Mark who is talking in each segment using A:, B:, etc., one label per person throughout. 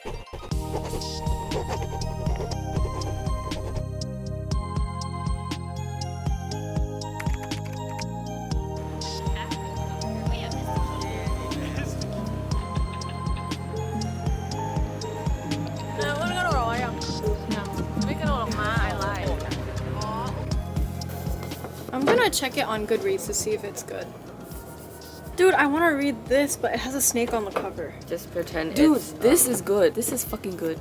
A: I'm gonna check it on Goodreads to see if it's good. Dude, I want to read this, but it has a snake on the cover.
B: Just pretend.
C: Dude,
B: it's,
C: this is good. This is fucking good.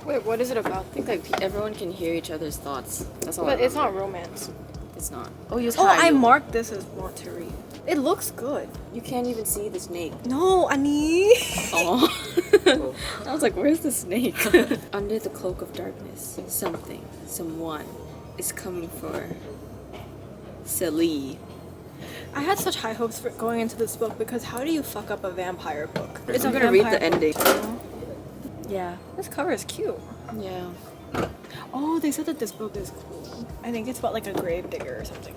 A: Wait, what is it about?
C: I think like everyone can hear each other's thoughts. That's all.
A: But it's not romance.
C: It's not. Oh, you.
A: Oh, I marked this as want to read. It looks good.
C: You can't even see the snake.
A: No, Ani.
C: Oh. I was like, where's the snake? Under the cloak of darkness, something, someone is coming for Celie.
A: I had such high hopes for going into this book because how do you fuck up a vampire book?
C: I'm gonna read the ending.
A: Yeah. This cover is cute.
C: Yeah.
A: Oh, they said that this book is cool. I think it's about like a grave digger or something.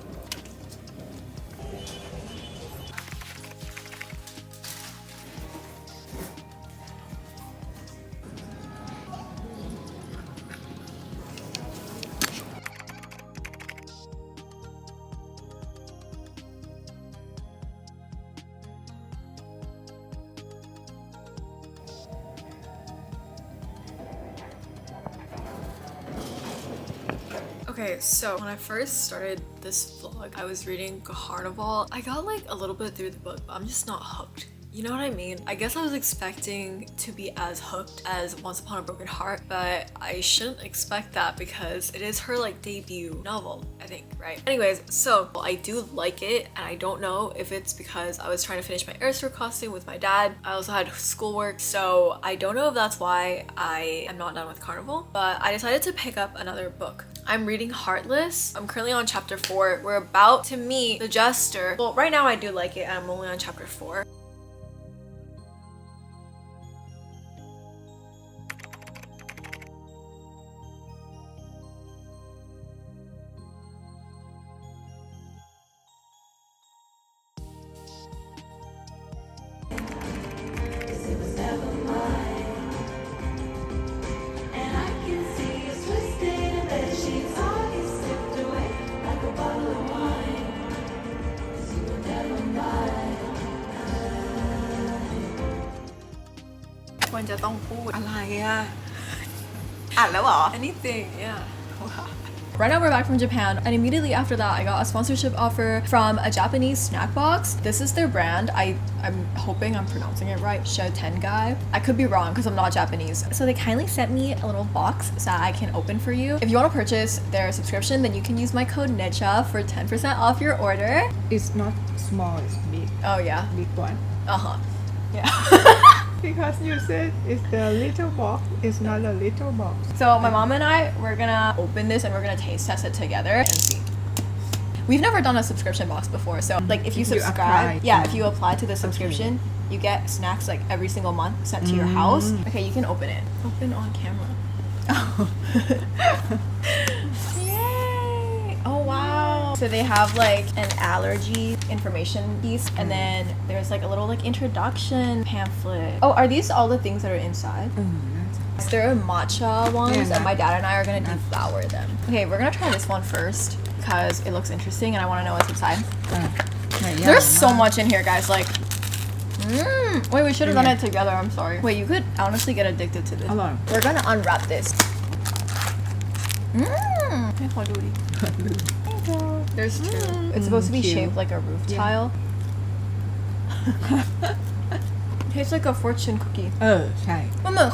A: Okay, so when I first started this vlog, I was reading Carnival. I got like a little bit through the book, but I'm just not hooked. You know what I mean? I guess I was expecting to be as hooked as Once Upon a Broken Heart, but I shouldn't expect that because it is her like debut novel, I think, right? Anyways, so I do like it, and I don't know if it's because I was trying to finish my Airstore costume with my dad. I also had schoolwork, so I don't know if that's why I am not done with Carnival, but I decided to pick up another book. I'm reading Heartless. I'm currently on chapter 4. We're about to meet the Jester. Well, right now I do like it, and I'm only on chapter 4. Anything, yeah. Right now we're back from Japan, and immediately after that I got a sponsorship offer from a Japanese snack box. This is their brand. I'm hoping I'm pronouncing it right. Shotengai. I could be wrong because I'm not Japanese. So they kindly sent me a little box so that I can open for you. If you want to purchase their subscription, then you can use my code NECHA for 10% off your order.
D: It's not small, it's big.
A: Oh yeah.
D: Big one.
A: Uh-huh. Yeah.
D: Because you said it's the little box, it's not a little box.
A: So my mom and I, we're gonna open this and we're gonna taste test it together and see. We've never done a subscription box before, so like if you subscribe, if you apply to the subscription, you get snacks like every single month sent to your house. Okay, you can open it. Open on camera. Oh. Yay! Oh wow! So they have like an allergy information piece, and then there's like a little like introduction pamphlet. Oh, are these all the things that are inside? There are matcha ones, and my dad and I are gonna devour them. Okay, we're gonna try this one first because it looks interesting and I want to know what's inside. There's so much in here, guys. Like, wait, we should have done it together. I'm sorry. Wait, you could honestly get addicted to this. We're gonna unwrap this. There's two. It's supposed to be shaped like a roof tile. Tastes like a fortune cookie. We're gonna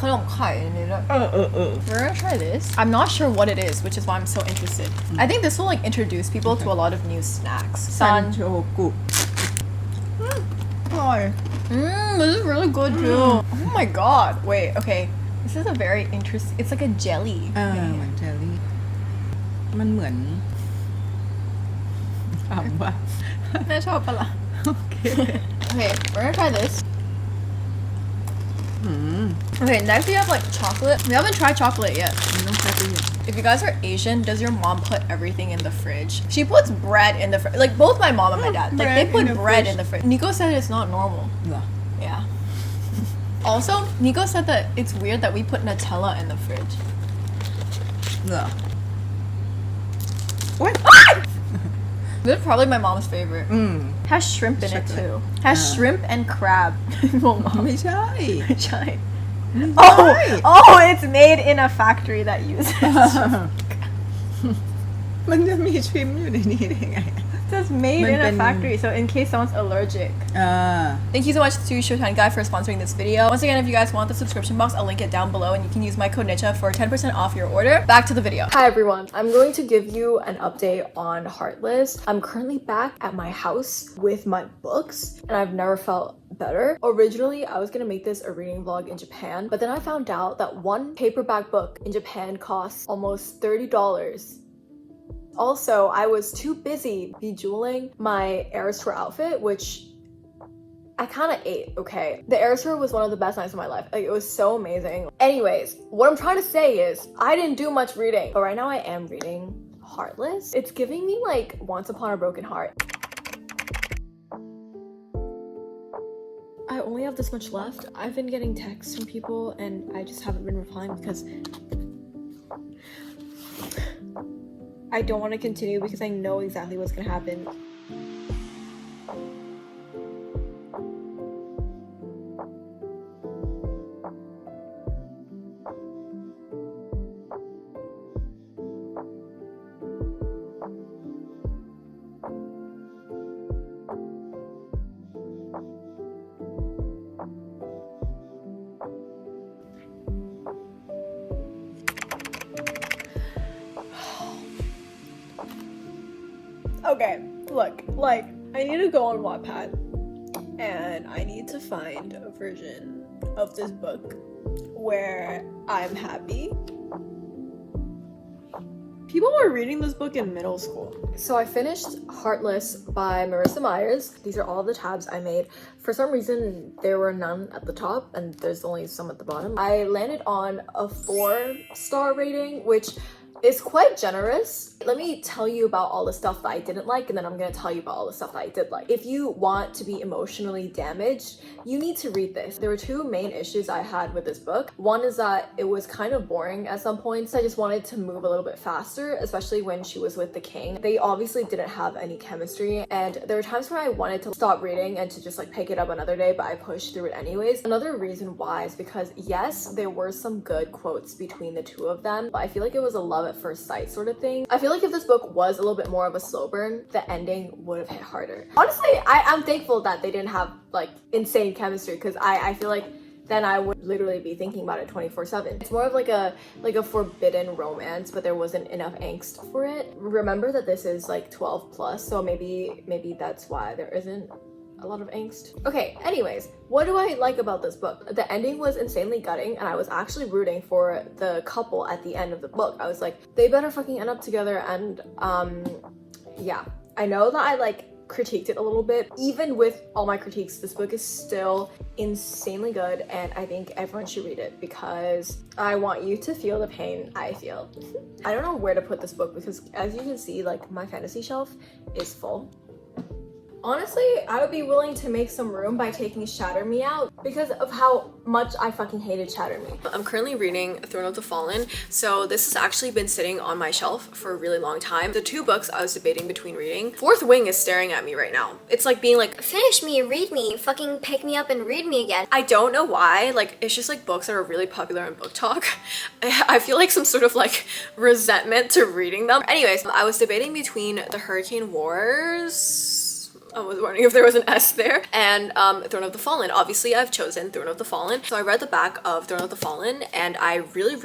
A: try this. I'm not sure what it is, which is why I'm so interested. I think this will like introduce people to a lot of new snacks. This is really good too. Oh my god. Wait, okay. This is a very interesting. It's like a jelly.
D: เหมือนเจลลี่มันเหมือนถามว่า
A: แม่ชอบปะล่ะ Okay, we're gonna try this. Okay, next we have like chocolate. We haven't tried chocolate yet. If you guys are Asian, does your mom put everything in the fridge? She puts bread in the fridge. Like both my mom and my dad. Like they put bread in the fridge. Nico said it's not normal. Yeah. Also, Nico said that it's weird that we put Nutella in the fridge.
D: No. What?
A: This is probably my mom's favorite. Has shrimp in it too. Has shrimp and crab.
D: ไม่ใช่
A: ใช่ Oh, it's made in a factory that uses
D: มันจะมีทริมอยู่ในนี้ได้ไง
A: It says made in a factory, so in case someone's allergic. Thank you so much to Shotengai for sponsoring this video. Once again, if you guys want the subscription box, I'll link it down below and you can use my code NICHA for 10% off your order. Back to the video. Hi everyone. I'm going to give you an update on Heartless. I'm currently back at my house with my books and I've never felt better. Originally, I was gonna make this a reading vlog in Japan, but then I found out that one paperback book in Japan costs almost $30. Also, I was too busy bejeweling my Eras Tour outfit, which I kind of ate, okay? The Eras Tour was one of the best nights of my life. Like, it was so amazing. Anyways, what I'm trying to say is I didn't do much reading, but right now I am reading Heartless. It's giving me like Once Upon a Broken Heart. I only have this much left. I've been getting texts from people and I just haven't been replying because I don't want to continue because I know exactly what's gonna happen. Okay, look, like, I need to go on Wattpad and I need to find a version of this book where I'm happy. People were reading this book in middle school. So I finished Heartless by Marissa Myers. These are all the tabs I made. For some reason, there were none at the top and there's only some at the bottom. I landed on a 4-star rating, which is quite generous. Let me tell you about all the stuff that I didn't like and then I'm gonna tell you about all the stuff that I did like. If you want to be emotionally damaged, you need to read this. There were 2 main issues I had with this book. One is that it was kind of boring at some points. I just wanted to move a little bit faster, especially when she was with the king. They obviously didn't have any chemistry and there were times where I wanted to stop reading and to just like pick it up another day, but I pushed through it anyways. Another reason why is because yes, there were some good quotes between the 2 of them, but I feel like it was a love at first sight sort of thing. I feel like if this book was a little bit more of a slow burn, the ending would have hit harder. Honestly, I'm thankful that they didn't have like insane chemistry because I feel like then I would literally be thinking about it 24/7. It's more of like a forbidden romance, but there wasn't enough angst for it. Remember that this is like 12 plus, so maybe that's why there isn't a lot of angst. Okay, anyways, what do I like about this book? The ending was insanely gutting and I was actually rooting for the couple at the end of the book. I was like, they better fucking end up together and yeah. I know that I like critiqued it a little bit. Even with all my critiques, this book is still insanely good and I think everyone should read it because I want you to feel the pain I feel. I don't know where to put this book because as you can see, like my fantasy shelf is full. Honestly, I would be willing to make some room by taking Shatter Me out because of how much I fucking hated Shatter Me. I'm currently reading Throne of the Fallen, so this has actually been sitting on my shelf for a really long time. The 2 books I was debating between reading. Fourth Wing is staring at me right now. It's like being like,
B: finish me, read me, fucking pick me up and read me again.
A: I don't know why, like it's just like books that are really popular in book talk. I feel like some sort of like resentment to reading them. Anyways, I was debating between The Hurricane Wars, I was wondering if there was an S there, and Throne of the Fallen. Obviously, I've chosen Throne of the Fallen. So I read the back of Throne of the Fallen and I really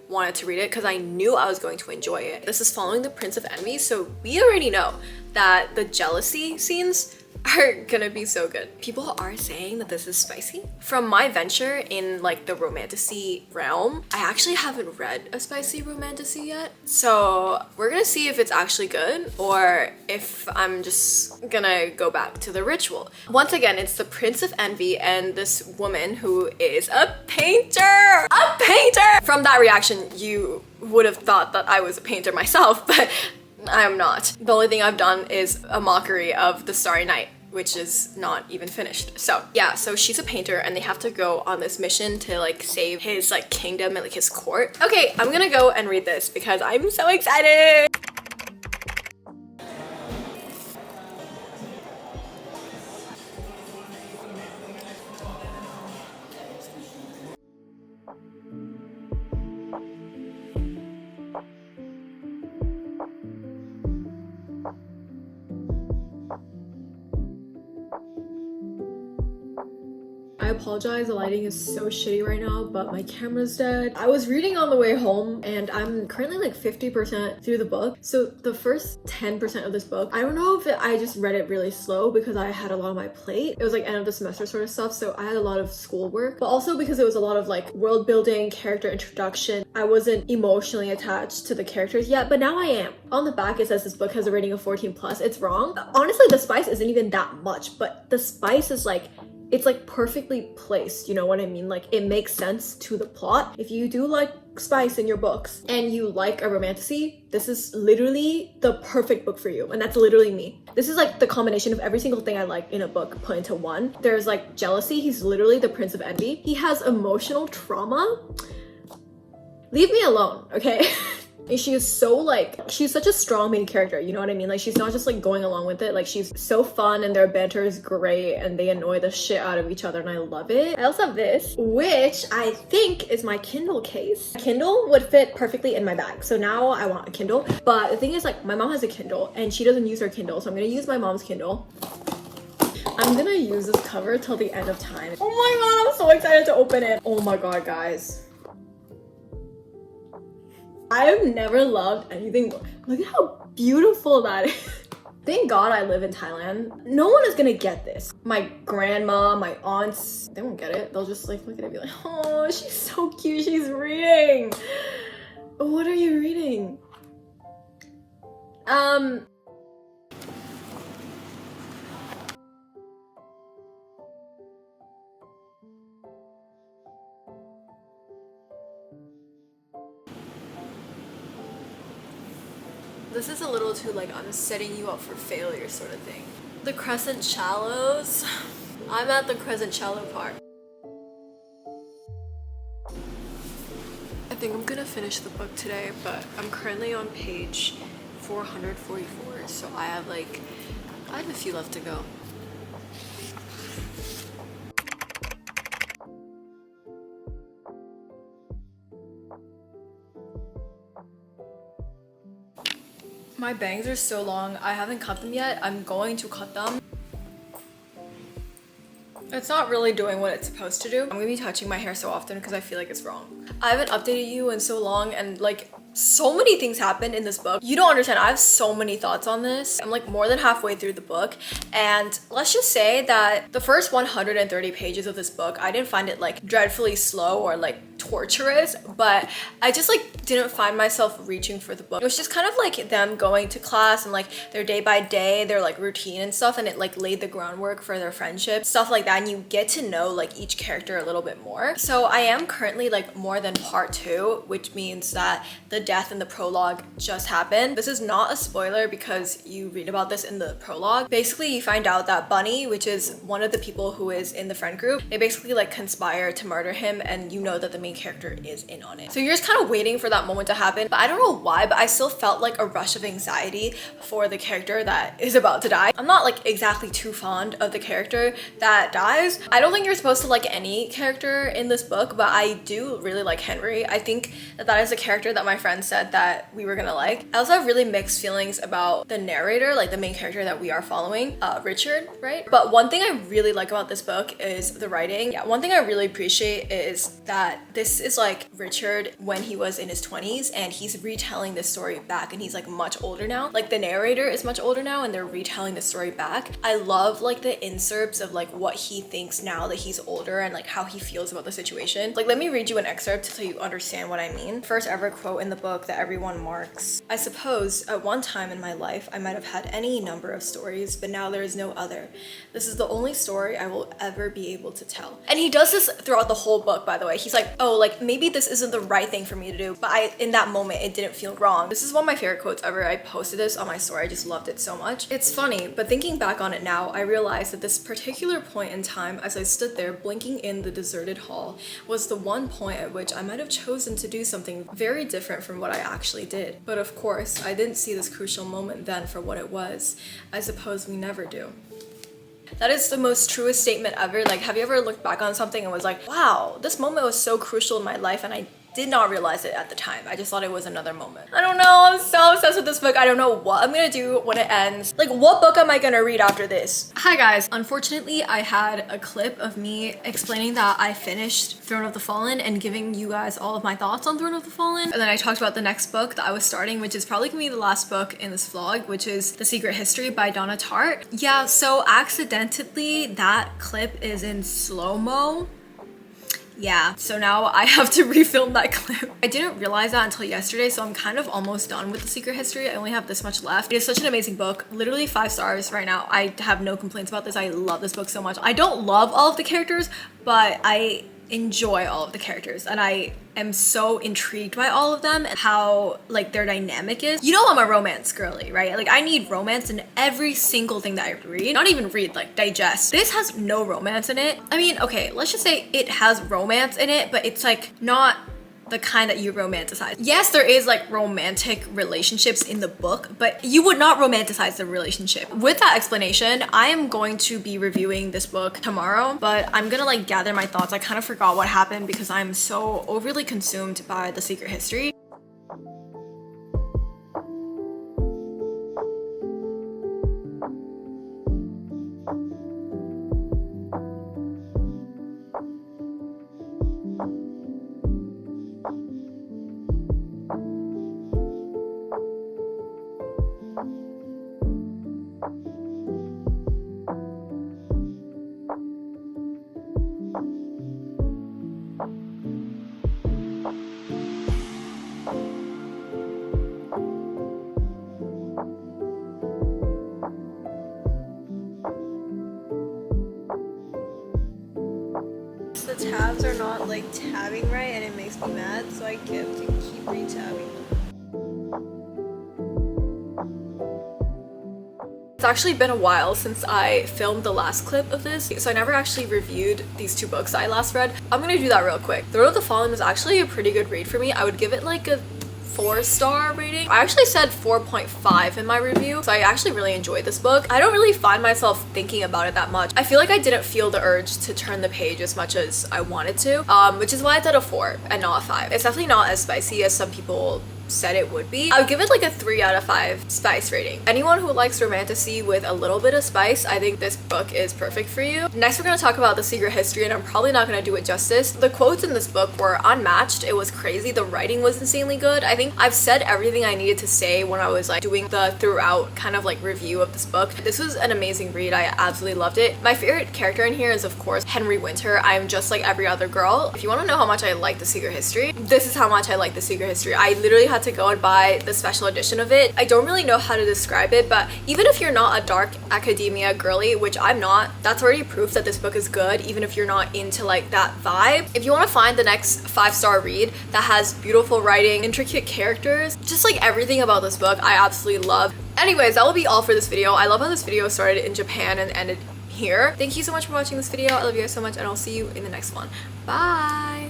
A: wanted to read it because I knew I was going to enjoy it. This is following the Prince of Envy, so we already know that the jealousy scenes are gonna be so good. People are saying that this is spicy. From my venture in like the romantasy realm, I actually haven't read a spicy romantasy yet. So we're gonna see if it's actually good or if I'm just gonna go back to the ritual. Once again, it's the Prince of Envy and this woman who is a painter! A painter! From that reaction, you would have thought that I was a painter myself, but I am not. The only thing I've done is a mockery of the Starry Night which is not even finished. So yeah, so she's a painter and they have to go on this mission to like save his like kingdom and like his court. Okay, I'm gonna go and read this because I'm so excited. I apologize, the lighting is so shitty right now, but my camera's dead. I was reading on the way home and I'm currently like 50% through the book. So the first 10% of this book, I don't know if I just read it really slow because I had a lot on my plate. It was like end of the semester sort of stuff, so I had a lot of schoolwork, but also because it was a lot of like world building, character introduction. I wasn't emotionally attached to the characters yet, but now I am. On the back it says this book has a rating of 14+. It's wrong. Honestly, the spice isn't even that much, but the spice is like, it's like perfectly placed, you know what I mean? Like it makes sense to the plot. If you do like spice in your books and you like a romantasy, this is literally the perfect book for you. And that's literally me. This is like the combination of every single thing I like in a book put into one. There's like jealousy. He's literally the Prince of Envy. He has emotional trauma. Leave me alone, okay? And she is so like, she's such a strong main character, you know what I mean? Like she's not just like going along with it, like she's so fun and their banter is great and they annoy the shit out of each other and I love it. I also have this, which I think is my Kindle case. Kindle would fit perfectly in my bag, so now I want a Kindle. But the thing is like, my mom has a Kindle and she doesn't use her Kindle, so I'm gonna use my mom's Kindle. I'm gonna use this cover till the end of time. Oh my god, I'm so excited to open it. Oh my god, guys. I've never loved anything. Look at how beautiful that is. Thank God I live in Thailand. No one is gonna get this. My grandma, my aunts, they won't get it. They'll just like look at it and be like, oh, she's so cute, she's reading. What are you reading? This is a little too like I'm setting you up for failure sort of thing. The Crescent Shallows. I'm at the Crescent Shallow part. I think I'm gonna finish the book today, but I'm currently on page 444, so I have a few left to go. My bangs are so long. I haven't cut them yet. I'm going to cut them. It's not really doing what it's supposed to do. I'm gonna be touching my hair so often because I feel like it's wrong. I haven't updated you in so long and like so many things happened in this book. You don't understand. I have so many thoughts on this. I'm like more than halfway through the book and let's just say that the first 130 pages of this book, I didn't find it like dreadfully slow or like torturous, but I just like didn't find myself reaching for the book. It was just kind of like them going to class and like their day by day, their like routine and stuff, and it like laid the groundwork for their friendship, stuff like that, and you get to know like each character a little bit more. So I am currently like more than part 2, which means that the death in the prologue just happened. This is not a spoiler because you read about this in the prologue. Basically, you find out that Bunny, which is one of the people who is in the friend group, they basically like conspire to murder him, and you know that the main character is in on it. So you're just kind of waiting for that moment to happen, but I don't know why, but I still felt like a rush of anxiety for the character that is about to die. I'm not like exactly too fond of the character that dies. I don't think you're supposed to like any character in this book, but I do really like Henry. I think that that is a character that my friend said that we were gonna like. I also have really mixed feelings about the narrator, like the main character that we are following, Richard, right? But one thing I really like about this book is the writing. Yeah, one thing I really appreciate is that this is like Richard when he was in his 20s and he's retelling this story back, and he's like much older now. Like the narrator is much older now and they're retelling the story back. I love like the inserts of like what he thinks now that he's older and like how he feels about the situation. Like let me read you an excerpt so you understand what I mean. First ever quote in the the book that everyone marks. I suppose at one time in my life I might have had any number of stories, but now there is no other. This is the only story I will ever be able to tell. And he does this throughout the whole book, by the way. He's like, oh, like maybe this isn't the right thing for me to do, but in that moment it didn't feel wrong. This is one of my favorite quotes ever. I posted this on my story. I just loved it so much. It's funny, but thinking back on it now, I realized that this particular point in time, as I stood there blinking in the deserted hall, was the one point at which I might have chosen to do something very different from what I actually did. But of course, I didn't see this crucial moment then for what it was. I suppose we never do. That is the most truest statement ever. Like, have you ever looked back on something and was like, wow, this moment was so crucial in my life and I did not realize it at the time. I just thought it was another moment. I don't know, I'm so obsessed with this book. I don't know what I'm gonna do when it ends. Like, what book am I gonna read after this? Hi guys, unfortunately I had a clip of me explaining that I finished Throne of the Fallen and giving you guys all of my thoughts on Throne of the Fallen. And then I talked about the next book that I was starting, which is probably gonna be the last book in this vlog, which is The Secret History by Donna Tartt. Yeah, so accidentally that clip is in slow-mo. Yeah, so now I have to refilm that clip. I didn't realize that until yesterday, so I'm kind of almost done with The Secret History. I only have this much left. It is such an amazing book. Literally 5 stars right now. I have no complaints about this. I love this book so much. I don't love all of the characters, but I enjoy all of the characters and I am so intrigued by all of them and how like their dynamic is. You know I'm a romance girly, right? Like I need romance in every single thing that I read. Not even read, like digest. This has no romance in it. I mean, okay, let's just say it has romance in it, but it's like not the kind that you romanticize. Yes, there is like romantic relationships in the book, but you would not romanticize the relationship. With that explanation, I am going to be reviewing this book tomorrow, but I'm gonna like gather my thoughts. I kind of forgot what happened because I'm so overly consumed by The Secret History. The tabs are not like tabbing right and it makes me mad, so I have to keep re-tabbing them. It's actually been a while since I filmed the last clip of this, so I never actually reviewed these 2 books that I last read. I'm gonna do that real quick. Throne of the Fallen was actually a pretty good read for me. I would give it like a 4-star rating. I actually said 4.5 in my review, so I actually really enjoyed this book. I don't really find myself thinking about it that much. I feel like I didn't feel the urge to turn the page as much as I wanted to, which is why it's at a 4 and not a 5. It's definitely not as spicy as some people said it would be. I would give it like a 3 out of 5 spice rating. Anyone who likes romantasy with a little bit of spice, I think this book is perfect for you. Next, we're gonna talk about The Secret History, and I'm probably not gonna do it justice. The quotes in this book were unmatched. It was crazy. The writing was insanely good. I think I've said everything I needed to say when I was like doing the throughout kind of like review of this book. This was an amazing read. I absolutely loved it. My favorite character in here is of course Henry Winter. I'm just like every other girl. If you want to know how much I like The Secret History, this is how much I like The Secret History. I literally had to go and buy the special edition of it. I don't really know how to describe it, but even if you're not a dark academia girly, which I'm not, that's already proof that this book is good, even if you're not into like that vibe. If you want to find the next 5-star read that has beautiful writing, intricate characters, just like everything about this book, I absolutely love. Anyways, that will be all for this video. I love how this video started in Japan and ended here. Thank you so much for watching this video. I love you guys so much, and I'll see you in the next one. Bye!